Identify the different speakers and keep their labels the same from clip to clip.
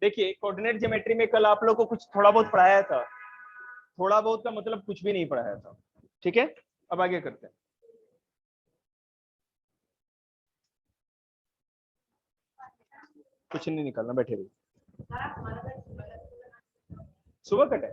Speaker 1: देखिए coordinate geometry में कल आप लोग को कुछ थोड़ा बहुत पढ़ाया था, थोड़ा बहुत का मतलब कुछ भी नहीं पढ़ाया था, ठीक है। अब आगे करते हैं। कुछ नहीं निकालना, बैठे रहिए। सुबह कटे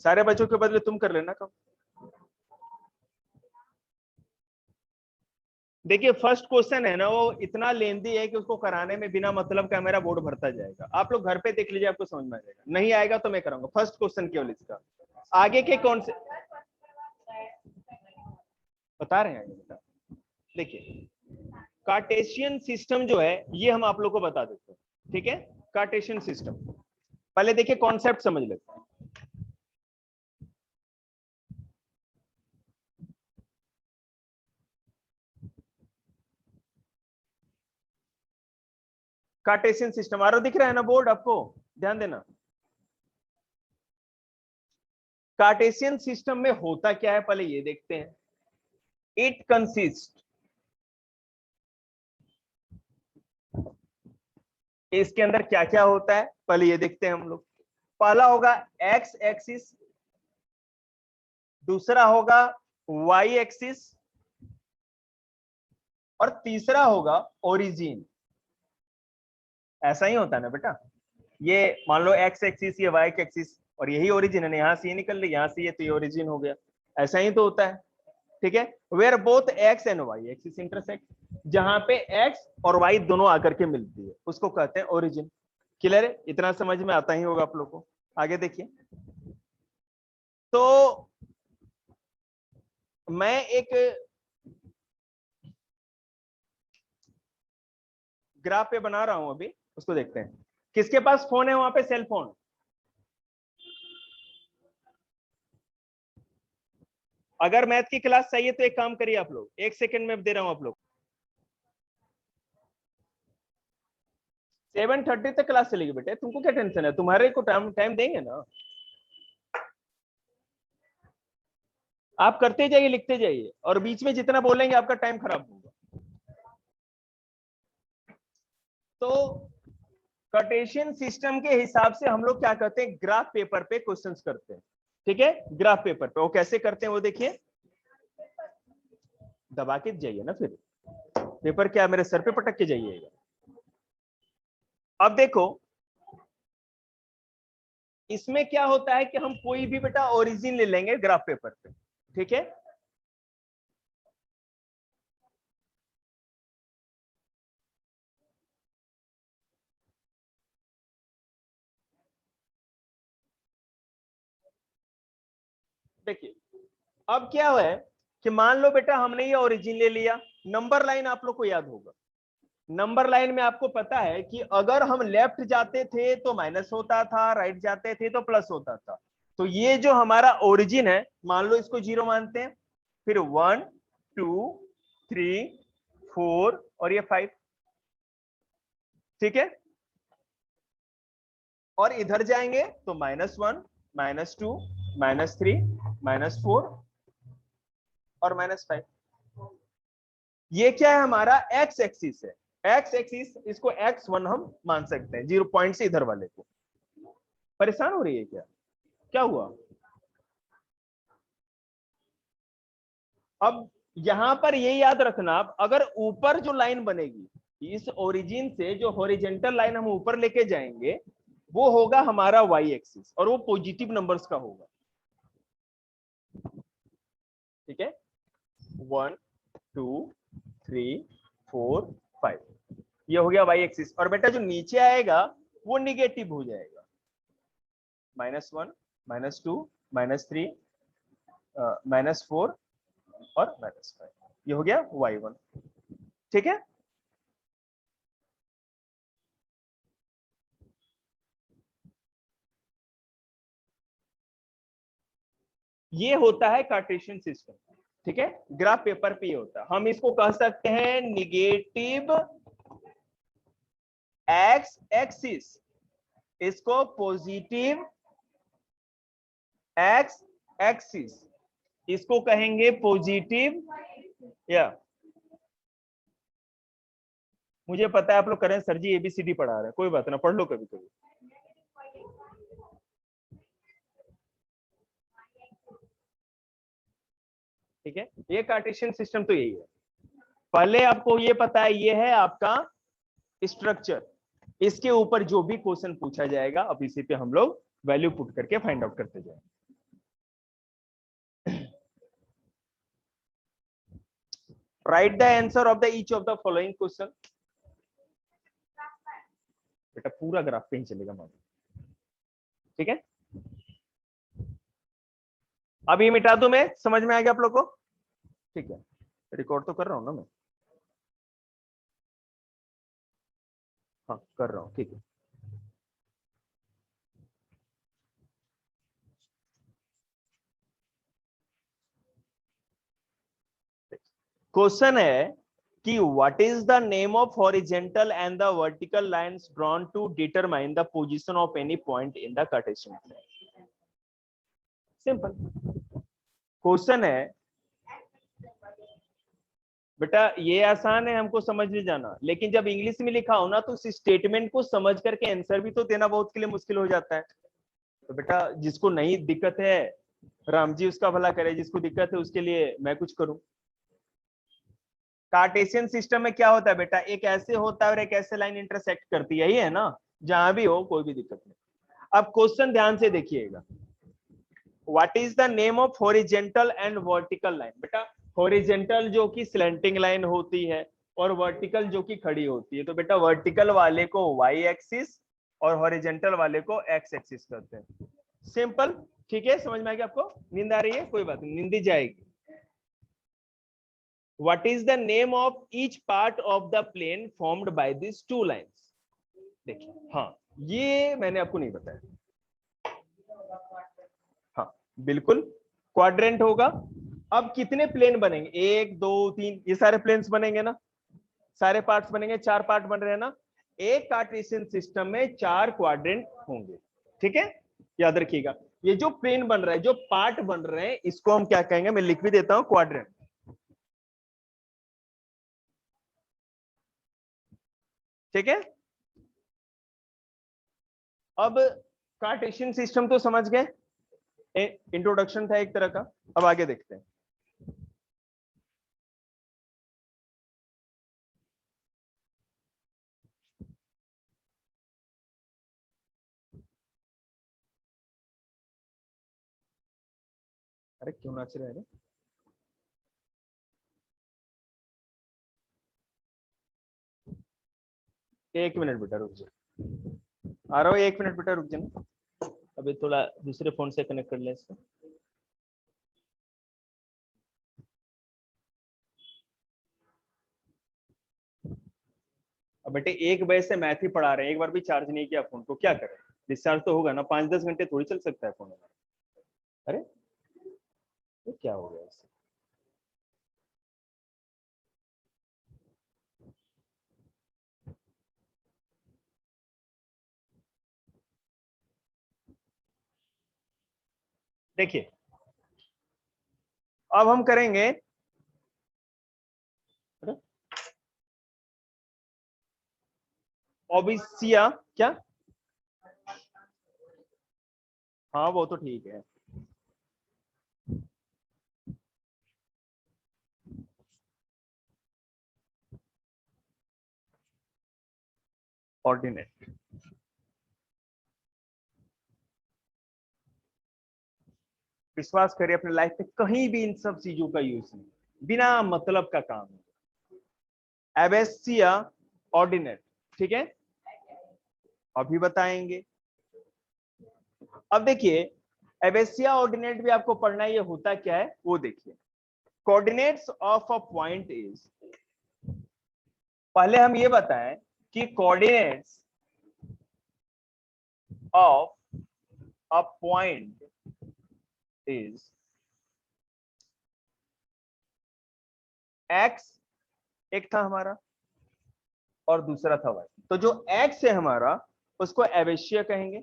Speaker 1: सारे बच्चों के बदले तुम कर लेना कब। देखिए फर्स्ट क्वेश्चन है ना, वो इतना लेंदी है कि उसको कराने में बिना मतलब का मेरा बोर्ड भरता जाएगा। आप लोग घर पे देख लीजिए, आपको समझ में आ जाएगा। नहीं आएगा तो मैं कराऊंगा। फर्स्ट क्वेश्चन केवल इसका, आगे के कौन से बता रहे हैं बेटा। देखिए कार्टेशियन सिस्टम जो है ये हम आप लोग को बता देते हैं, ठीक है। कार्टेशियन सिस्टम पहले देखिए कॉन्सेप्ट समझ लेते हैं। कार्टेशियन सिस्टम आ रहा दिख रहा है ना बोर्ड आपको, ध्यान देना। कार्टेशियन सिस्टम में होता क्या है पहले ये देखते हैं। इट कंसिस्ट, इसके अंदर क्या क्या होता है पहले ये देखते हैं हम लोग। पहला होगा एक्स एक्सिस, दूसरा होगा वाई एक्सिस, और तीसरा होगा ओरिजिन। ऐसा ही होता है ना बेटा, ये मान लो एक्स एक्सिस, ये वाई एक्सिस, और यही ओरिजिन है। यहाँ से ये निकल रही, यहाँ से ये, तो ये ओरिजिन हो गया। ऐसा ही तो होता है, ठीक है। Where both X and Y axis intersect, जहां पे एक्स और वाई दोनों आकर के मिलती है उसको कहते हैं ओरिजिन। क्लियर है, इतना समझ में आता ही होगा आप लोग को। आगे देखिए, तो मैं एक ग्राफ पे बना रहा हूं अभी, उसको देखते हैं। किसके पास फोन है वहां पे, सेल फोन? अगर मैथ की क्लास चाहिए तो एक काम करिए आप लोग, एक सेकंड में दे रहा हूं आप लोग। 7:30 तक क्लास चलेगी बेटे, तुमको क्या टेंशन है, तुम्हारे को टाइम देंगे ना। आप करते जाइए, लिखते जाइए, और बीच में जितना बोलेंगे आपका टाइम खराब होगा। तो कार्टेशियन सिस्टम के हिसाब से हम लोग क्या करते हैं, ग्राफ पेपर पे क्वेश्चंस करते हैं, ठीक है। ग्राफ पेपर पे वो कैसे करते हैं वो देखिए। दबा के जाइए ना, फिर पेपर क्या मेरे सर पे पटक के जाइएगा। अब देखो इसमें क्या होता है कि हम कोई भी बेटा ओरिजिन ले लेंगे ग्राफ पेपर पे, ठीक है। देखिए अब क्या है कि मान लो बेटा हमने ये ओरिजिन ले लिया। नंबर लाइन आप लोग को याद होगा, नंबर लाइन में आपको पता है कि अगर हम लेफ्ट जाते थे तो माइनस होता था, राइट जाते थे तो प्लस होता था। तो ये जो हमारा ओरिजिन है, मान लो इसको 0 मानते हैं, फिर 1 2 3 4 और ये 5, ठीक है। और इधर जाएंगे तो -1 -2 -3 -4 और -5। ये क्या है, हमारा एक्स एक्सिस है। एक्स एक्सिस, इसको x1 हम मान सकते हैं, 0 पॉइंट से इधर वाले को। परेशान हो रही है क्या, क्या हुआ? अब यहां पर ये याद रखना, आप अगर ऊपर जो लाइन बनेगी इस ओरिजिन से, जो हॉरिजेंटल लाइन हम ऊपर लेके जाएंगे, वो होगा हमारा वाई एक्सिस, और वो पॉजिटिव नंबर्स का होगा, ठीक है। 1 2 3 4 5, ये हो गया वाई एक्सिस। और बेटा जो नीचे आएगा वो निगेटिव हो जाएगा, -1 -2 -3 -4 और -5, ये हो गया y1, ठीक है। ये होता है कार्टेशियन सिस्टम, ठीक है। ग्राफ पेपर पे ये होता है। हम इसको कह सकते हैं निगेटिव एक्स एक्सिस, इसको पॉजिटिव एक्स एक्सिस, इसको कहेंगे पॉजिटिव या मुझे पता है आप लोग करें सर जी ABCD पढ़ा रहे हैं, कोई बात ना, पढ़ लो कभी कभी। ठीक है, ये कार्टेशियन सिस्टम तो यही है। पहले आपको ये पता है, ये है आपका स्ट्रक्चर, इसके ऊपर जो भी क्वेश्चन पूछा जाएगा अब इसी पे हम लोग वैल्यू पुट करके फाइंड आउट करते जाएंगे। Right the answer of the each of the following question. बेटा पूरा ग्राफ पे ही चलेगा मान, ठीक है। अब ये मिटा दूं मैं, समझ में आ गया आप लोग को? ठीक है, रिकॉर्ड तो कर रहा हूं ना मैं। हाँ कर रहा हूं, ठीक है। क्वेश्चन है कि what is the name of horizontal and the vertical lines drawn to determine the position of any point in the Cartesian plane. Simple question है बेटा, ये आसान है हमको समझ में जाना, लेकिन जब इंग्लिश में लिखा हो ना तो उस स्टेटमेंट को समझ करके आंसर भी तो देना बहुत के लिए मुश्किल हो जाता है। तो बेटा जिसको नहीं दिक्कत है राम जी उसका भला करे, जिसको दिक्कत है उसके लिए मैं कुछ करूं। कार्टेशियन सिस्टम में क्या होता है बेटा, एक ऐसे होता है और एक ऐसे लाइन इंटरसेक्ट करती है, यही है ना, जहां भी हो कोई भी दिक्कत नहीं। अब क्वेश्चन ध्यान से देखिएगा, what is the name of horizontal and vertical line. बेटा हॉरिजेंटल जो कि स्लैंटिंग लाइन होती है और वर्टिकल जो कि खड़ी होती है, तो बेटा वर्टिकल वाले को वाई एक्सिस और हॉरिजेंटल वाले को एक्स एक्सिस करते हैं। सिंपल, ठीक है, समझ में आ गया आपको? नींद आ रही है? कोई बात नहीं, नींद ही जाएगी। What is the name of each part of the plane formed by these two lines? देखिए, हाँ ये मैंने आपको नहीं बताया। हाँ बिल्कुल, क्वाड्रेंट होगा। अब कितने प्लेन बनेंगे? 1 2 3, ये सारे प्लेन्स बनेंगे ना, सारे पार्ट्स बनेंगे, 4 पार्ट बन रहे हैं ना। एक कार्टेशियन सिस्टम में 4 क्वाड्रेंट होंगे, ठीक है, याद रखिएगा। ये जो प्लेन बन रहा है, जो पार्ट बन रहे हैं, इसको हम क्या कहेंगे, मैं लिख भी देता हूं, क्वाड्रेंट। ठीक है, अब कार्टेशियन सिस्टम तो समझ गए, इंट्रोडक्शन था एक तरह का। अब आगे देखते हैं। अरे क्यों नाच रहे हैं? 1 मिनट बेटा रुक जाओ, आ रहा हूँ, 1 मिनट बेटा रुक जाना। अभी थोड़ा दूसरे फोन से कनेक्ट कर ले इसको। अब बेटे 1 बजे से मैथ ही पढ़ा रहे हैं, एक बार भी चार्ज नहीं किया फोन को, क्या करें? डिस्चार्ज तो होगा ना, 5-10 घंटे थोड़ी चल सकता है फोन। अरे तो क्या हो गया इससे? देखिए अब हम करेंगे, ओबिसिया क्या? हाँ वो तो ठीक है। ऑर्डिनेट, विश्वास करिए अपने लाइफ में कहीं भी इन सब चीजों का यूज नहीं, बिना मतलब का काम है। एबेसिया ऑर्डिनेट, ठीक है, अभी बताएंगे। अब देखिए एबेसिया ऑर्डिनेट भी आपको पढ़ना है, ये होता क्या है वो देखिए। Coordinates of a point is, पहले हम ये बताएं कि coordinates of a point is x, एक था हमारा, और दूसरा था वाई। तो जो एक्स है हमारा उसको एबेसिया कहेंगे,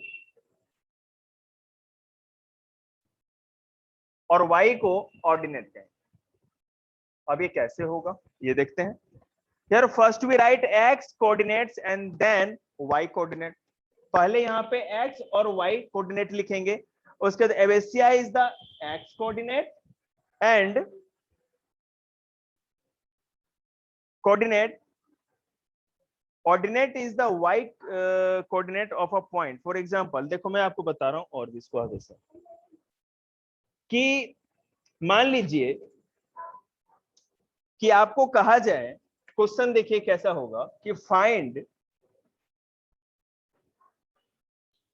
Speaker 1: और वाई को ऑर्डिनेट कहेंगे। अब ये कैसे होगा ये देखते हैं। Here first we write x coordinates and then y coordinate. पहले यहाँ पे x और y coordinate लिखेंगे, उसके बाद Abbasia is the x coordinate and ordinate is the y coordinate of a point. For example, देखो मैं आपको बता रहा हूँ और भी इसको आगे से, कि मान लीजिए कि आपको कहा जाए, क्वेश्चन देखिए कैसा होगा कि find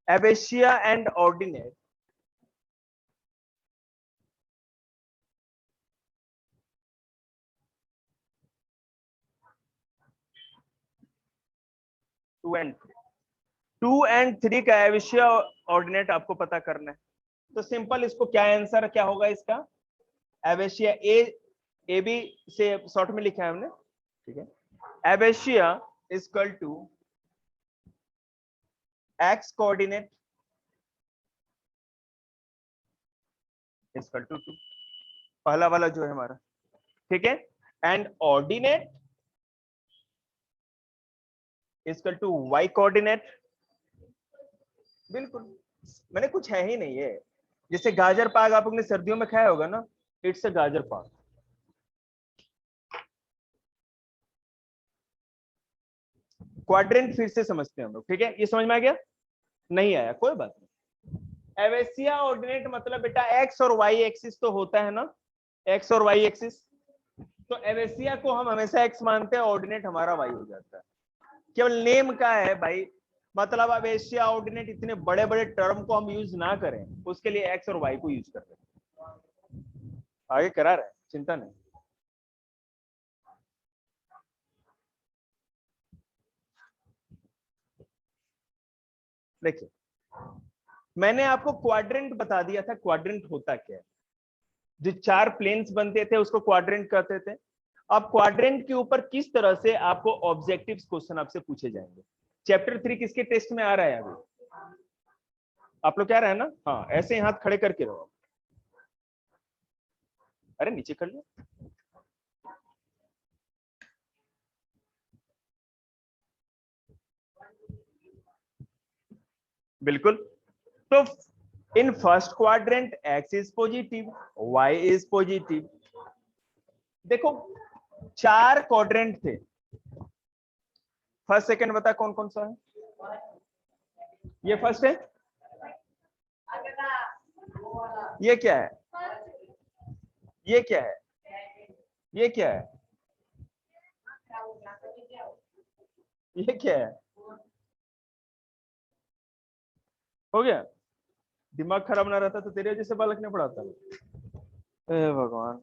Speaker 1: Abbasia and ordinate two and three का Abbasia ऑर्डिनेट आपको पता करना है। तो सिंपल, इसको क्या आंसर क्या होगा इसका, Abbasia ए बी से शॉर्ट में लिखा है हमने, ठीक है। Abbasia is equal to x coordinate is equal to 2, पहला वाला जो है हमारा, ठीक है, and ordinate is equal to y coordinate. बिल्कुल, मैंने कुछ है ही नहीं है, जैसे गाजर पाक आप लोगों ने सर्दियों में खाया होगा ना, इट्स अ गाजर पाक। क्वाड्रेंट फिर से समझते हैं हम लोग, ठीक है, ये समझ में आ गया, नहीं आया कोई बात नहीं। Abbasia ऑर्डिनेट मतलब बेटा x और y एक्सिस तो होता है ना, x और y एक्सिस, तो Abbasia को हम हमेशा x मानते हैं, ऑर्डिनेट हमारा y हो जाता है, केवल नेम का है भाई, मतलब Abbasia ऑर्डिनेट इतने बड़े बड़े टर्म को हम यूज ना करें, उसके लिए x और y को यूज कर रहे हैं, आगे करा रहे हैं, चिंता नहीं। देखिए मैंने आपको क्वाड्रेंट बता दिया था, क्वाड्रेंट होता क्या है, जो चार प्लेन्स बनते थे उसको क्वाड्रेंट कहते थे। अब क्वाड्रेंट के ऊपर किस तरह से आपको ऑब्जेक्टिव क्वेश्चन आपसे पूछे जाएंगे। चैप्टर 3 किसके टेस्ट में आ रहा है अभी, आप लोग क्या रहे हैं ना, हाँ ऐसे ही हाथ खड़े करके रहो, अरे नीचे कर लो, बिल्कुल। तो in first quadrant x is positive, y is positive. देखो चार क्वाड्रेंट थे, फर्स्ट सेकंड बता कौन कौन सा है, ये फर्स्ट है, ये क्या है, ये क्या है, ये क्या है, ये क्या है, हो गया, दिमाग खराब ना रहता तो तेरे जैसे बालक ने पढ़ाता। हे भगवान,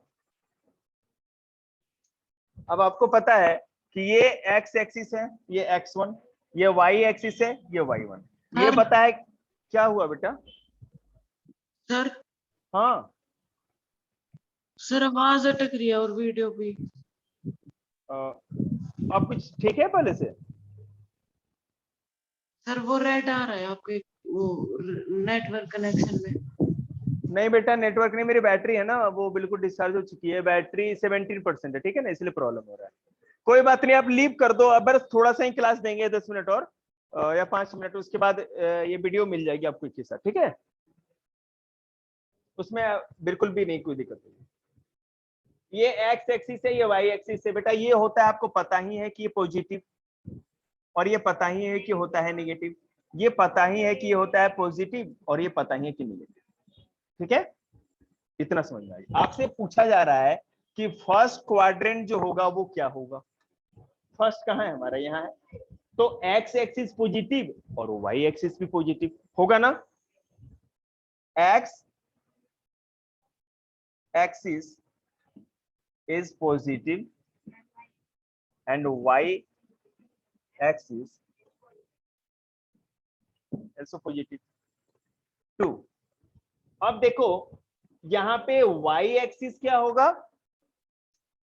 Speaker 1: अब आपको पता है कि ये x एक्सिस है, ये x1, ये y एक्सिस है, ये y1, ये पता है क्या हुआ बेटा
Speaker 2: सर।
Speaker 1: हाँ
Speaker 2: सर आवाज अटक रही है और वीडियो भी।
Speaker 1: अब कुछ ठीक है पहले से,
Speaker 2: सर वो रेड आ रहा है आपके वो नेटवर्क कनेक्शन में।
Speaker 1: नहीं बेटा नेटवर्क नहीं, मेरी बैटरी है ना वो बिल्कुल डिस्चार्ज हो चुकी है, बैटरी 17% है, ठीक है ना, इसलिए प्रॉब्लम हो रहा है। कोई बात नहीं, आप लीव कर दो, अब बस थोड़ा सा ही क्लास देंगे 10 मिनट और या 5 मिनट, उसके बाद ये वीडियो मिल जाएगी आपको एक ही साथ, ठीक है, उसमें बिल्कुल भी नहीं कोई दिक्कत नहीं। ये एक्स एक्सिस है, ये वाई एक्सिस है बेटा, ये होता है आपको पता ही है कि ये पॉजिटिव, और ये पता ही है कि होता है नेगेटिव, ये पता ही है कि ये होता है पॉजिटिव, और ये पता ही है कि नेगेटिव, ठीक है, इतना समझ में आएगा। आपसे पूछा जा रहा है कि फर्स्ट क्वाड्रेंट जो होगा वो क्या होगा, फर्स्ट कहाँ है हमारा, यहाँ है, तो एक्स एक्सिस पॉजिटिव और वाई एक्सिस भी पॉजिटिव होगा ना, x axis is positive and y axis also positive 2। अब देखो यहां पे y एक्सिस क्या होगा,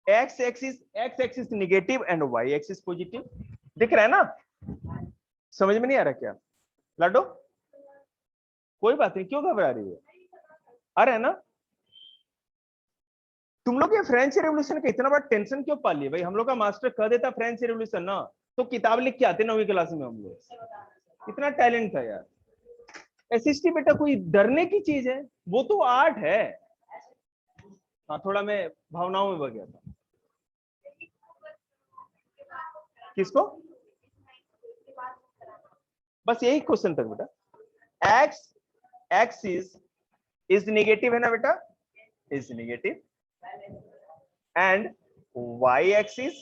Speaker 1: x axis negative and y axis positive, दिख रहा है ना, समझ में नहीं आ रहा क्या लाडो, कोई बात नहीं, क्यों घबरा रही है, आ रहा है ना, तुम लोग ये फ्रेंच रेवोल्यूशन का इतना बड़ा टेंशन क्यों पा लिए भाई? हम लोग का मास्टर कह देता फ्रेंच रेवोल्यूशन ना, तो किताब लिख के आते 9वीं क्लास में हम लोग। इतना टैलेंट था यार। एसएसटी बेटा कोई डरने की चीज है? वो तो आर्ट है। हाँ, थोड़ा मैं भावनाओं में बह गया था। किसको? बस यही क्वेश्चन तक बेटा। एक्स इज नेगेटिव है ना बेटा? Is negative. And Y axis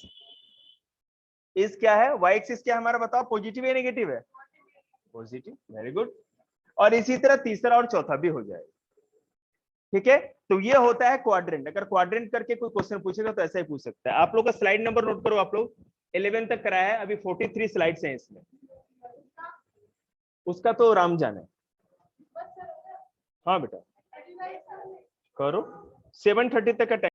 Speaker 1: is क्या है? वाई एक्सिस क्या है हमारा? बताओ, पॉजिटिव या नेगेटिव है? पॉजिटिव। Very good. और इसी तरह तीसरा और चौथा भी हो जाएगा। ठीक है, तो ये होता है क्वाड्रेंट। अगर क्वाड्रेंट करके कोई क्वेश्चन पूछेगा तो ऐसा ही पूछ सकता है। आप लोग का स्लाइड नंबर नोट करो। आप लोग 11 तक कराया है, अभी 43 स्लाइड्स हैं इसमें। उसका तो राम जाने। हाँ बेटा करो, 7:30 तक का टाइम।